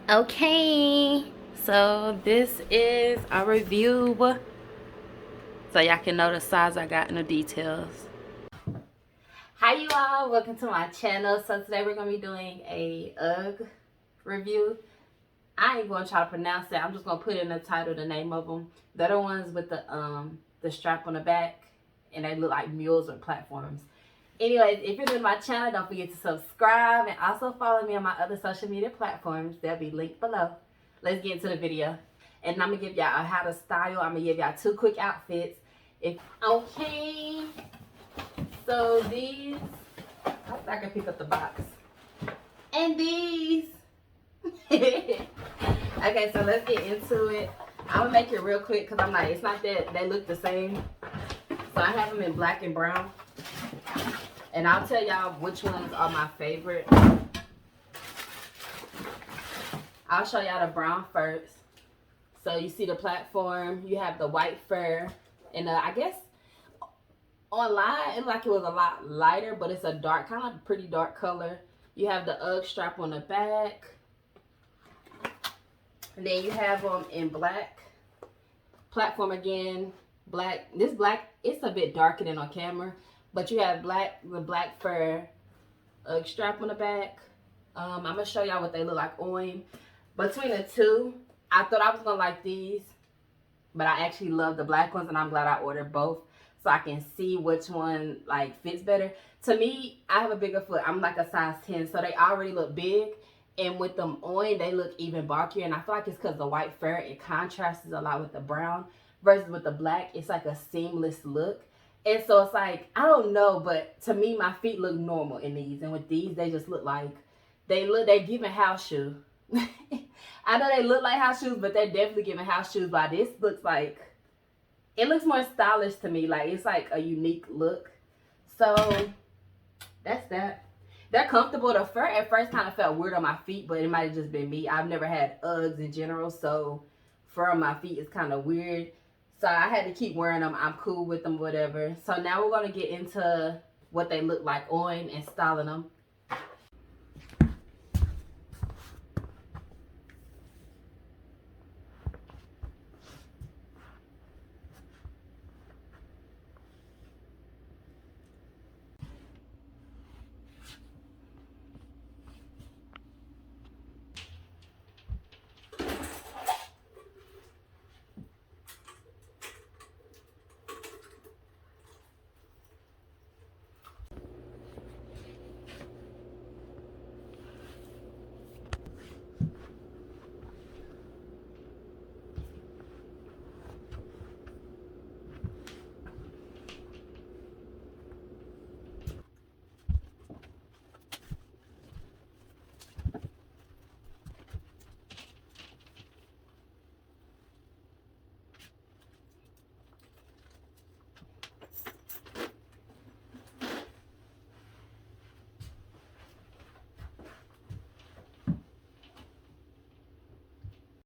Okay, so this is a review so y'all can know the size I got in the details. Hi you all, welcome to my channel. So today we're going to be doing a UGG review. I ain't going to try to pronounce it. I'm just going to put in the title the name of them. They're the ones with the strap on the back and they look like mules or platforms. Anyways, if you're new to my channel, don't forget to subscribe and also follow me on my other social media platforms. They'll be linked below. Let's get into the video. And I'm going to give y'all how to style. I'm going to give y'all 2 quick outfits. Okay. So these, I can pick up the box. And these. Okay, so let's get into it. I'm going to make it real quick because I'm like, it's not that they look the same. So I have them in black and brown. And I'll tell y'all which ones are my favorite. I'll show y'all the brown first. So you see the platform, you have the white fur, and I guess online it looked like it was a lot lighter, but it's a dark, kind of pretty dark color. You have the UGG strap on the back. And then you have them in black. Platform again, black. This black, it's a bit darker than on camera. But you have the black fur strap on the back. I'm going to show y'all what they look like on. Between the two, I thought I was going to like these. But I actually love the black ones. And I'm glad I ordered both. So I can see which one like fits better. To me, I have a bigger foot. I'm like a size 10. So they already look big. And with them on, they look even bulkier. And I feel like it's because the white fur, it contrasts a lot with the brown. Versus with the black, it's like a seamless look. And so it's like, I don't know, but to me, my feet look normal in these. And with these, they just look like, they're giving house shoe. I know they look like house shoes, but they're definitely giving house shoes. But this looks like, it looks more stylish to me. Like, it's like a unique look. So, that's that. They're comfortable. The fur at first kind of felt weird on my feet, but it might have just been me. I've never had Uggs in general, so fur on my feet is kind of weird. So I had to keep wearing them. I'm cool with them, whatever. So now we're going to get into what they look like on and styling them.